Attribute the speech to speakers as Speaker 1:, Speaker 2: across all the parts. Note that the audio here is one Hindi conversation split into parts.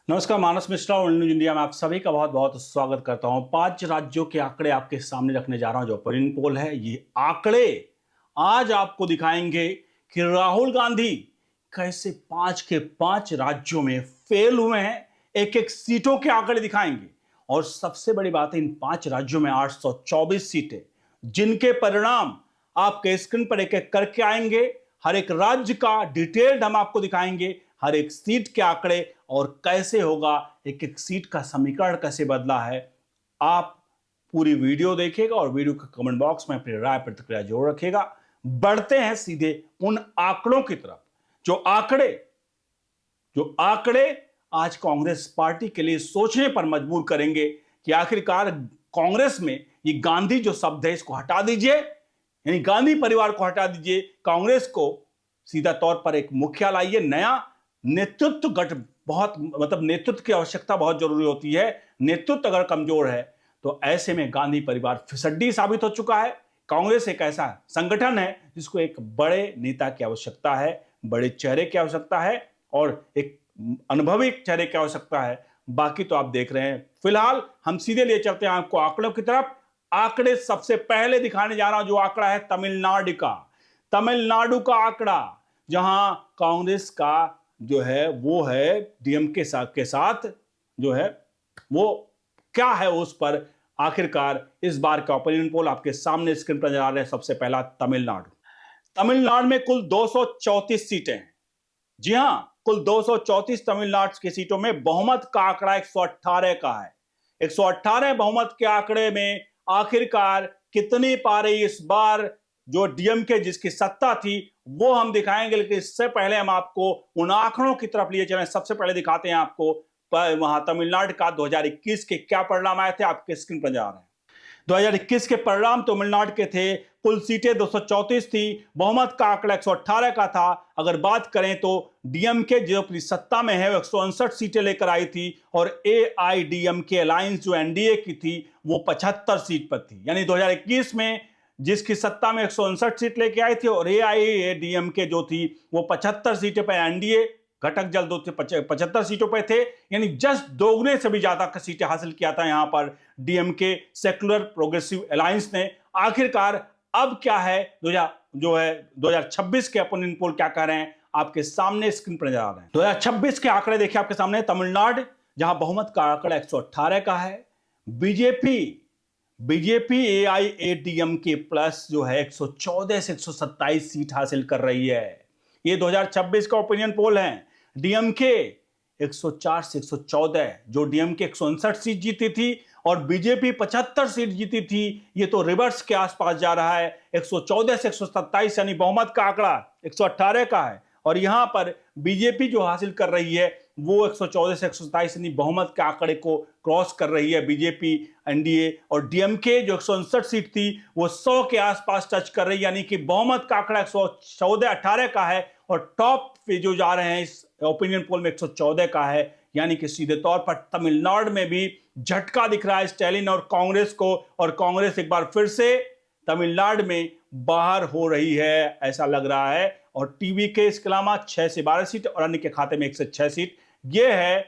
Speaker 1: नमस्कार, मानस मिश्रा और न्यूज इंडिया में आप सभी का बहुत बहुत स्वागत करता हूं। 5 राज्यों के आंकड़े आपके सामने रखने जा रहा हूं। जो ओपिनियन पोल है, ये आंकड़े आज आपको दिखाएंगे कि राहुल गांधी कैसे 5 के 5 राज्यों में फेल हुए हैं। एक एक सीटों के आंकड़े दिखाएंगे और सबसे बड़ी बात है, इन 5 राज्यों में 824 सीटें, जिनके परिणाम आपके स्क्रीन पर एक एक करके आएंगे। हर एक राज्य का डिटेल्ड हम आपको दिखाएंगे, हर एक सीट के आंकड़े और कैसे होगा, एक एक सीट का समीकरण कैसे बदला है। आप पूरी वीडियो देखिएगा और वीडियो के कमेंट बॉक्स में अपनी राय प्रतिक्रिया जरूर रखिएगा। बढ़ते हैं सीधे उन आंकड़ों की तरफ। जो आंकड़े आज कांग्रेस पार्टी के लिए सोचने पर मजबूर करेंगे कि आखिरकार कांग्रेस में ये गांधी जो शब्द है, इसको हटा दीजिए, यानी गांधी परिवार को हटा दीजिए। कांग्रेस को सीधा तौर पर एक मुखिया लाइए, नया नेतृत्व गठ, बहुत मतलब नेतृत्व की आवश्यकता बहुत जरूरी होती है। नेतृत्व अगर कमजोर है तो ऐसे में गांधी परिवार फिसड्डी साबित हो चुका है। कांग्रेस एक ऐसा संगठन है जिसको एक बड़े नेता की आवश्यकता है, बड़े चेहरे की आवश्यकता है और एक अनुभवी चेहरे की आवश्यकता है। बाकी तो आप देख रहे हैं। फिलहाल हम सीधे ले चलते हैं आपको आंकड़ों की तरफ। आंकड़े सबसे पहले दिखाने जा रहा हूं, जो आंकड़ा है तमिलनाडु का। तमिलनाडु का आंकड़ा, जहां कांग्रेस का जो है वो है डीएमके के साथ जो है वो क्या है, उस पर आखिरकार इस बार का ओपिनियन पोल आपके सामने स्क्रीन पर नजर आ रहे हैं। सबसे पहला तमिलनाडु। तमिलनाडु में कुल 234 सीटें हैं। जी हां, कुल 234 तमिलनाडु की सीटों में बहुमत का आंकड़ा 118 का है। 118 बहुमत के आंकड़े में आखिरकार कितनी पारी इस बार जो डीएमके जिसकी सत्ता थी वो हम दिखाएंगे, लेकिन इससे पहले हम आपको उन आंकड़ों की तरफ लिए चलें। सबसे पहले दिखाते हैं आपको वहां तमिलनाडु का 2021 के क्या परिणाम आए थे, आपके स्क्रीन पर जा रहे हैं। 2021 के परिणाम तमिलनाडु के थे। कुल सीटें 234 थी, बहुमत का आंकड़ा 118 का था। अगर बात करें तो डीएमके जो अपनी सत्ता में है वो 159 सीटें लेकर आई थी और एआईडीएमके अलायंस जो एनडीए की थी वो 75 सीट पर थी। यानी 2021 में जिसकी सत्ता में 159 सीट लेके आई थी और एआईडीएमके जो थी वो 75 सीटें पर, एनडीए घटक जल दो 75 सीटों पर थे। यानी जस्ट दोगुने से भी ज्यादा सीटें हासिल किया था यहां पर डीएमके सेक्युलर प्रोग्रेसिव अलायंस ने। आखिरकार अब क्या है, 2026 के ओपिनियन पोल क्या कह रहे हैं, आपके सामने स्क्रीन पर नजर आ रहे हैं। 2026 के आंकड़े देखिए आपके सामने। तमिलनाडु जहां बहुमत का आंकड़ा 118 का है। बीजेपी एआईएडीएमके प्लस जो है 114 से 127 सीट हासिल कर रही है। ये 2026 का ओपिनियन पोल है। डीएमके 104 से 114, जो डीएमके 159 सीट जीती थी और बीजेपी 75 सीट जीती थी, ये तो रिवर्स के आसपास जा रहा है। 114 से 127 यानी बहुमत का आंकड़ा 118 का है और यहां पर बीजेपी जो हासिल कर रही है वो 114 से 127 यानी बहुमत के आंकड़े को क्रॉस कर रही है बीजेपी, एनडीए। और डीएमके जो 159 सीट थी वो 100 के आसपास टच कर रही है, यानी कि बहुमत का आंकड़ा 114-18 का है और टॉप पे जो जा रहे हैं इस ओपिनियन पोल में 114 का है। यानी कि सीधे तौर पर तमिलनाडु में भी झटका दिख रहा है स्टालिन और कांग्रेस को, और कांग्रेस एक बार फिर से तमिलनाडु में बाहर हो रही है ऐसा लग रहा है। और टीवी के इसके अलावा 6 से 12 सीट और अन्य के खाते में 1 से 6 सीट। यह है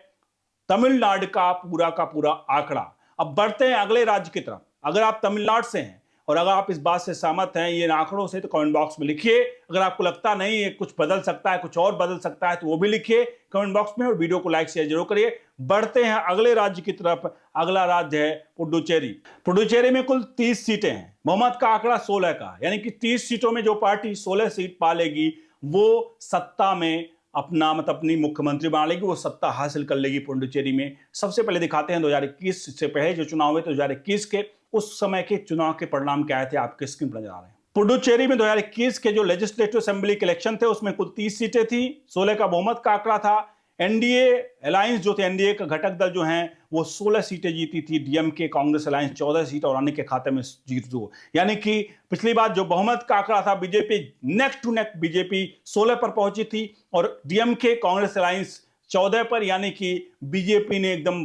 Speaker 1: तमिलनाडु का पूरा आंकड़ा। अब बढ़ते हैं अगले राज्य की तरफ। अगर आप तमिलनाडु से हैं और अगर आप इस बात से सहमत हैं ये आंकड़ों से, तो कमेंट बॉक्स में लिखिए। अगर आपको लगता नहीं है कुछ बदल सकता है, कुछ और बदल सकता है, तो वो भी लिखिए कमेंट बॉक्स में और वीडियो को लाइक शेयर जरूर करिए। बढ़ते हैं अगले राज्य की तरफ। अगला राज्य है पुडुचेरी। पुडुचेरी में कुल 30 सीटें हैं, बहुमत का आंकड़ा 16 का, यानी कि 30 सीटों में जो पार्टी 16 सीट पालेगी वो सत्ता में अपनी मुख्यमंत्री बना लेगी, वो सत्ता हासिल कर लेगी पुडुचेरी में। सबसे पहले दिखाते हैं 2021 से पहले जो चुनाव हुए, तो 2021 के उस समय के चुनाव के परिणाम क्या आए थे, आपके स्क्रीन पर नजर आ रहे हैं। पुडुचेरी में 2021 के जो लेजिस्लेटिव असेंबली के इलेक्शन थे उसमें कुल 30 सीटें थी, 16 का बहुमत का आंकड़ा था। एनडीए अलायंस जो थे, एनडीए का घटक दल जो हैं वो 16 सीटें जीती थी, डीएमके कांग्रेस अलायंस 14 सीट और अन्य के खाते में जीत 2। यानी कि पिछली बार जो बहुमत का आंकड़ा था BJP neck to neck BJP 16 पर पहुंची थी और डीएमके कांग्रेस अलायंस 14 पर, यानी कि बीजेपी ने एकदम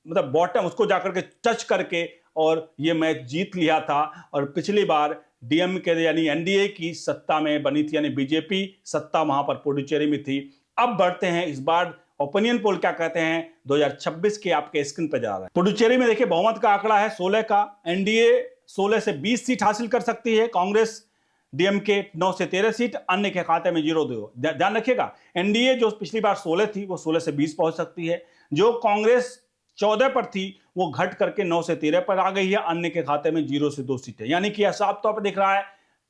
Speaker 1: मतलब बॉटम उसको जाकर के टच करके और ये मैच जीत लिया था। और पिछली बार डीएमके यानी एनडीए की सत्ता में बनी थी, यानी बीजेपी सत्ता वहां पर पुडुचेरी में थी। अब बढ़ते हैं इस बार ओपिनियन पोल क्या कहते हैं 2026 के आपके स्क्रीन पर जा रहा है। पुडुचेरी में देखिए बहुमत का आंकड़ा है 16 का, एनडीए 16 से 20 सीट हासिल कर सकती है, कांग्रेस डीएमके 9 से 13 सीट, अन्य के खाते में 0-2। ध्यान रखिएगा, एनडीए जो पिछली बार 16 थी वो 16 से 20 पहुंच सकती है, जो कांग्रेस 14 पर थी वो घट करके 9 से 13 पर आ गई है, अन्य के खाते में 0 से 2 सीटें। यानी कि साफ तौर पर दिख रहा है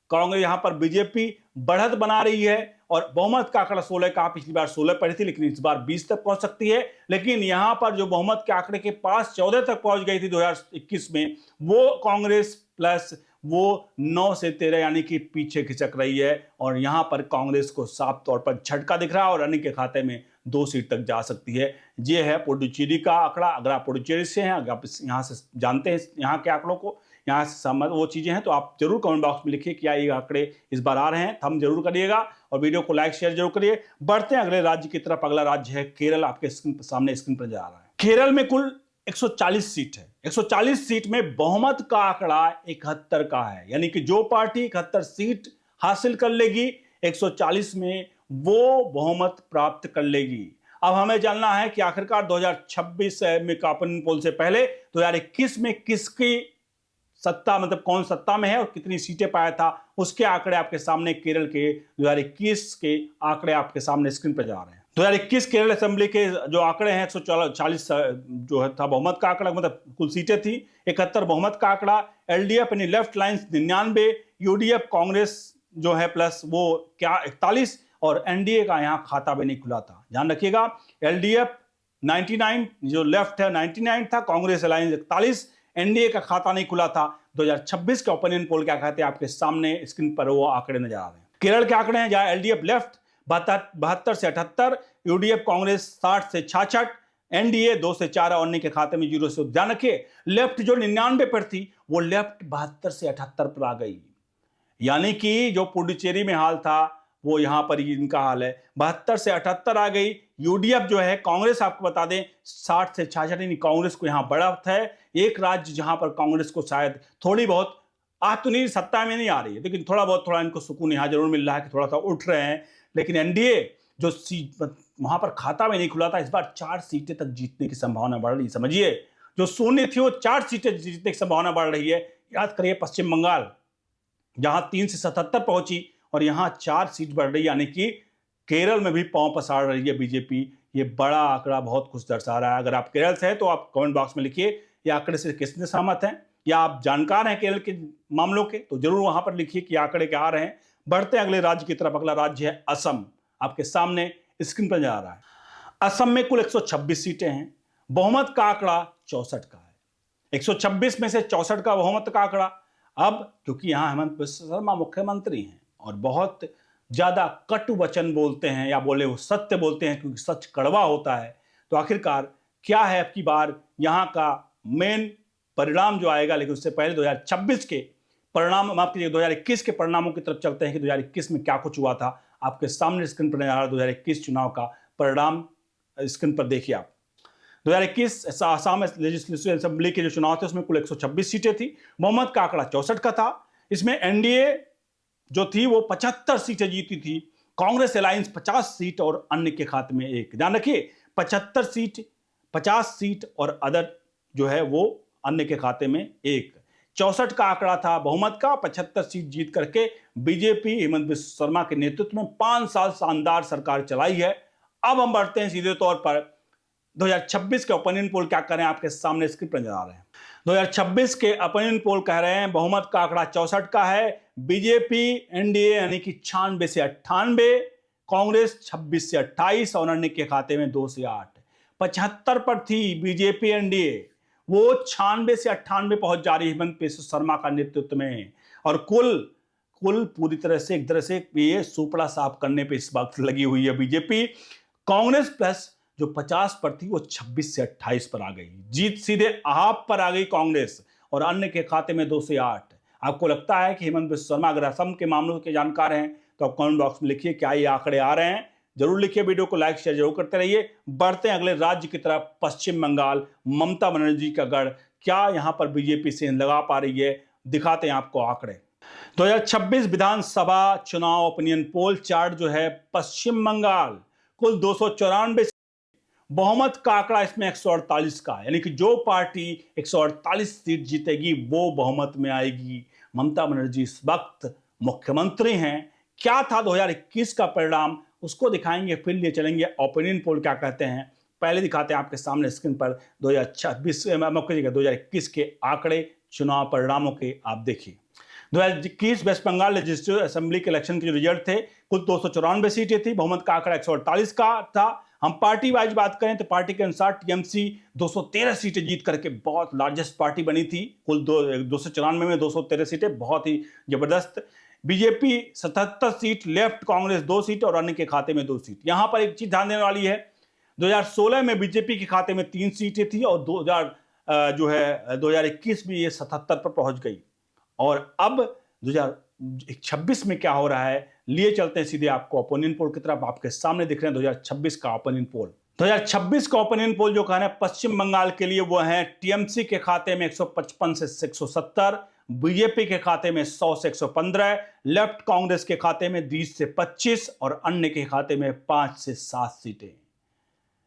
Speaker 1: कांग्रेस यहां पर बीजेपी बढ़त बना रही है और बहुमत का आंकड़ा 16 का, पिछली बार 16 पर थी लेकिन इस बार 20 तक पहुंच सकती है। लेकिन यहां पर जो बहुमत के आंकड़े के पास 14 तक पहुंच गई थी 2021 में, वो कांग्रेस प्लस वो 9 से 13 यानी कि पीछे खिसक रही है और यहां पर कांग्रेस को साफ तौर पर झटका दिख रहा है और अन्य के खाते में 2 सीट तक जा सकती है। ये है पुडुचेरी का आंकड़ा। अगर आप पुडुचेरी से हैं, अगर आप यहाँ से जानते हैं यहाँ के आंकड़ों को, यहाँ से समझ वो चीजें हैं, तो आप जरूर कमेंट बॉक्स में लिखिए क्या ये आंकड़े इस बार आ रहे हैं, थंब जरूर करिएगा और वीडियो को लाइक शेयर जरूर करिए। बढ़ते हैं अगले राज्य की तरफ। अगला राज्य है केरल, आपके सामने स्क्रीन पर जा रहा है। केरल में कुल 140 सीट है। 140 सीट में बहुमत का आंकड़ा 71 का है, यानी कि जो पार्टी 71 सीट हासिल कर लेगी 140 में वो बहुमत प्राप्त कर लेगी। अब हमें जानना है कि आखिरकार 2026 में कापन पोल से पहले 2021 में किसकी सत्ता, मतलब कौन सत्ता में है और कितनी सीटें पाया था, उसके आंकड़े आपके सामने केरल के 2021 के आंकड़े आपके सामने स्क्रीन पर जा रहे हैं। 2021 केरल असेंबली के जो आंकड़े हैं 140 जो है था बहुमत का आंकड़ा, मतलब कुल सीटें थी 71 बहुमत का आंकड़ा। एलडीएफ यानी लेफ्ट लाइंस 99, यूडीएफ कांग्रेस जो है प्लस वो क्या 41 और एनडीए का यहां खाता भी नहीं खुला था। ध्यान रखिएगा, एलडीएफ 99 जो लेफ्ट है 99 था, कांग्रेस अलायंस 41, एनडीए का खाता नहीं खुला था। 2026 के ओपिनियन पोल क्या कहते हैं आपके सामने स्क्रीन पर वो आंकड़े नजर आ रहे हैं। केरल के आंकड़े हैं जहां एलडीएफ लेफ्ट 72 से 78, यूडीएफ कांग्रेस 60 से 66, एनडीए 2 से 4 और अन्य के खाते में 0 से। ध्यान रखिए, लेफ्ट जो 99 पर थी वो लेफ्ट 72 से 78 पर आ गई, यानी कि जो पुडुचेरी में हाल था वो यहां पर इनका हाल है, 72 से 78 आ गई। यूडीएफ जो है कांग्रेस आपको बता दें 60 से 66, यानी कांग्रेस को यहां बढ़त है। एक राज्य जहां पर कांग्रेस को शायद थोड़ी बहुत, आज तो नहीं सत्ता में नहीं आ रही है लेकिन थोड़ा बहुत थोड़ा इनको सुकून यहां जरूर मिल रहा है कि थोड़ा सा उठ रहे हैं। लेकिन एनडीए जो सीट वहां पर खाता में नहीं खुला था, इस बार 4 सीटें तक जीतने की संभावना बढ़ रही है। समझिए, जो शून्य थी वो 4 सीटें जीतने की संभावना बढ़ रही है। याद करिए पश्चिम बंगाल जहां 3 से 77 पहुंची और यहां 4 सीट बढ़ रही है, यानी कि केरल में भी पांव पसार रही है बीजेपी। ये बड़ा आंकड़ा बहुत कुछ दर्शा रहा है। अगर आप केरल से हैं तो आप कमेंट बॉक्स में लिखिए ये आंकड़े से किसने सहमत हैं, या आप जानकार हैं केरल के मामलों के तो जरूर वहां पर लिखिए कि आंकड़े क्या आ रहे हैं। बढ़ते हैं अगले राज्य की तरफ। अगला राज्य है असम, आपके सामने स्क्रीन पर जा रहा है। असम में कुल 126 सीटें हैं, बहुमत का आंकड़ा 64 का है। 126 में से 64 का बहुमत का आंकड़ा। अब क्योंकि यहां हेमंत बिस्वा शर्मा मुख्यमंत्री हैं और बहुत ज्यादा कटु वचन बोलते हैं, या बोले वो सत्य बोलते हैं क्योंकि सच कड़वा होता है, तो आखिरकार क्या है अब की बार यहां का मेन परिणाम जो आएगा। लेकिन उससे पहले 2026 के परिणाम, माफ कीजिए 2021 के परिणामों की तरफ चलते हैं कि 2021 में क्या कुछ हुआ था। आपके सामने स्क्रीन पर नजर आ रहा है 2021 चुनाव का परिणाम, स्क्रीन पर देखिए आप। 2021 आसाम लेजिस्लेटिव असेंबली के जो चुनाव थे उसमें कुल 126 सीटें थी, बहुमत का आंकड़ा 64 का था। इसमें एनडीए जो थी वो 75 सीटें जीती थी, कांग्रेस अलायंस 50 सीट और अन्य के खाते में 1। ध्यान रखिए 75 सीट, 50 सीट और अदर जो है वो अन्य के खाते में 1। 64 का आंकड़ा था बहुमत का, 75 सीट जीत करके बीजेपी हेमंत बिस्वा शर्मा के नेतृत्व में 5 साल शानदार सरकार चलाई है। अब हम बढ़ते हैं सीधे तौर पर 2026 के ओपिनियन पोल क्या कर रहे हैं आपके सामने स्क्रीन पर नजर आ रहे हैं। 2026 के ओपिनियन पोल कह रहे हैं बहुमत का आंकड़ा 64 का है, बीजेपी एनडीए यानी कि 96 से 98, कांग्रेस 26 से 28 और अन्य के खाते में 2 से 8। 75 पर थी बीजेपी एनडीए, वो 96 से 98 पहुंच जा रही है हेमंत बिस्वा शर्मा का नेतृत्व में। और कुल पूरी तरह से एक तरह से ये सुपड़ा साफ करने पे इस वक्त लगी हुई है बीजेपी। कांग्रेस प्लस जो 50 पर थी वो 26 से 28 पर आ गई, जीत सीधे आप पर आ गई कांग्रेस और अन्य के खाते में 2 से 8। आपको लगता है कि हेमंत बिस्वा शर्मा अगर असम के मामलों के जानकार हैं तो आप कमेंट बॉक्स में लिखिए क्या ये आंकड़े आ रहे हैं, जरूर लिखिए। वीडियो को लाइक शेयर जरूर करते रहिए। बढ़ते हैं अगले राज्य की तरफ, पश्चिम बंगाल, ममता बनर्जी का गढ़, क्या यहां पर बीजेपी से लगा पा रही है, दिखाते हैं आपको आंकड़े। 2026 विधानसभा चुनाव ओपिनियन पोल चार्ट जो है, पश्चिम बंगाल कुल 294 बहुमत का आंकड़ा इसमें 148 का है, यानी कि जो पार्टी 148 सीट जीतेगी वो बहुमत में आएगी। ममता बनर्जी इस वक्त मुख्यमंत्री हैं। क्या था 2021 का परिणाम, उसको दिखाएंगे, फिर लिए चलेंगे ओपिनियन पोल क्या कहते हैं। पहले दिखाते हैं आपके सामने स्क्रीन पर 2021 के आंकड़े चुनाव परिणामों के। आप देखिए 2021 वेस्ट बंगाल लेजिस्लेटिव असेंबली के इलेक्शन के जो रिजल्ट थे, कुल 294 सीटें थी, बहुमत का आंकड़ा 148 का था। हम पार्टी वाइज बात करें तो पार्टी के अनुसार टीएमसी 213 सीटें जीत करके बहुत लार्जेस्ट पार्टी बनी थी। कुल 294 में 213 सीटें, बहुत ही जबरदस्त। BJP 77 seat, left Congress 2 seat और अन्य के खाते में 2 सीट। यहां पर एक चीज ध्यान देने वाली है, 2016 में बीजेपी के खाते में 3 सीटें थी और 2021 में ये 77 पर पहुंच गई। और अब 2026 में क्या हो रहा है, लिए चलते हैं सीधे आपको ओपिनियन पोल की तरफ। आपके सामने दिख रहे हैं 2026 का ओपिनियन पोल। 2026 का ओपिनियन पोल जो कहना है पश्चिम बंगाल के लिए, वो है टीएमसी के खाते में 155 से 170, बीजेपी के खाते में 100 से 115, लेफ्ट कांग्रेस के खाते में 20 से 25 और अन्य के खाते में 5 से 7 सीटें।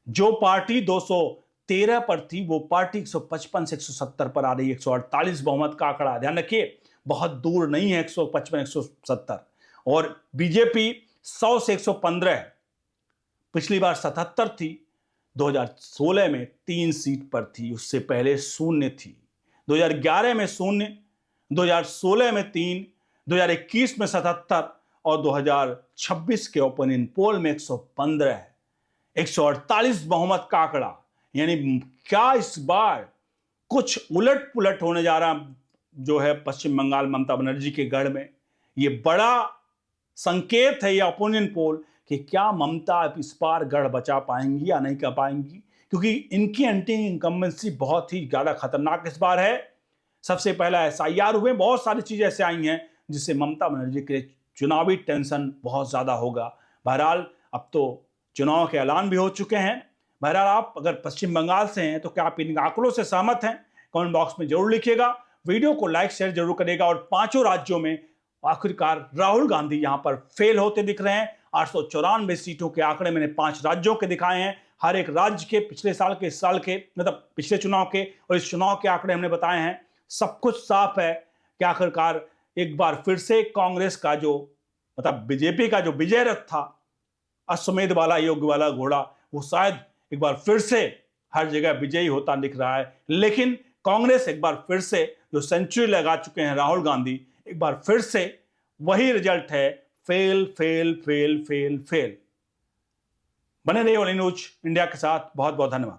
Speaker 1: जो पार्टी 213 पर थी वो पार्टी 155 से 170 पर आ रही है। 148 बहुमत का आंकड़ा, ध्यान रखिए, बहुत दूर नहीं है 155 170। और बीजेपी 100 से 115, पिछली बार 77 थी, 2016 में 3 सीट पर थी, उससे पहले 0 थी। 2011 में 0, 2016 में 3, 2021 में 77 और 2026 के ओपिनियन पोल में 115 है। 148 बहुमत का आंकड़ा, यानी क्या इस बार कुछ उलट पुलट होने जा रहा जो है पश्चिम बंगाल ममता बनर्जी के गढ़ में। ये बड़ा संकेत है ये ओपिनियन पोल कि क्या ममता इस बार गढ़ बचा पाएंगी या नहीं कर पाएंगी, क्योंकि इनकी एंटी इनकम्बेंसी बहुत ही ज्यादा खतरनाक इस बार है। सबसे पहला एसआईआर हुए, बहुत सारी चीजें ऐसे आई हैं जिससे ममता बनर्जी के चुनावी टेंशन बहुत ज्यादा होगा। बहरहाल अब तो चुनाव के ऐलान भी हो चुके हैं। बहरहाल आप अगर पश्चिम बंगाल से हैं तो क्या आप इन आंकड़ों से सहमत हैं, कमेंट बॉक्स में जरूर लिखिएगा। वीडियो को लाइक शेयर जरूर करिएगा। और 5 राज्यों में आखिरकार राहुल गांधी यहां पर फेल होते दिख रहे हैं। 894 सीटों के आंकड़े मैंने 5 राज्यों के दिखाए हैं, हर एक राज्य के पिछले साल के, इस साल के, मतलब पिछले चुनाव के और इस चुनाव के आंकड़े हमने बताए हैं। सब कुछ साफ है कि आखिरकार एक बार फिर से कांग्रेस का जो, मतलब बीजेपी का जो विजय रथ था, अश्वमेध वाला योग वाला घोड़ा, वो शायद एक बार फिर से हर जगह विजयी होता दिख रहा है। लेकिन कांग्रेस एक बार फिर से जो सेंचुरी लगा चुके हैं राहुल गांधी, एक बार फिर से वही रिजल्ट है, fail fail fail fail fail. बने रहिए ऑल न्यूज इंडिया के साथ। बहुत बहुत धन्यवाद।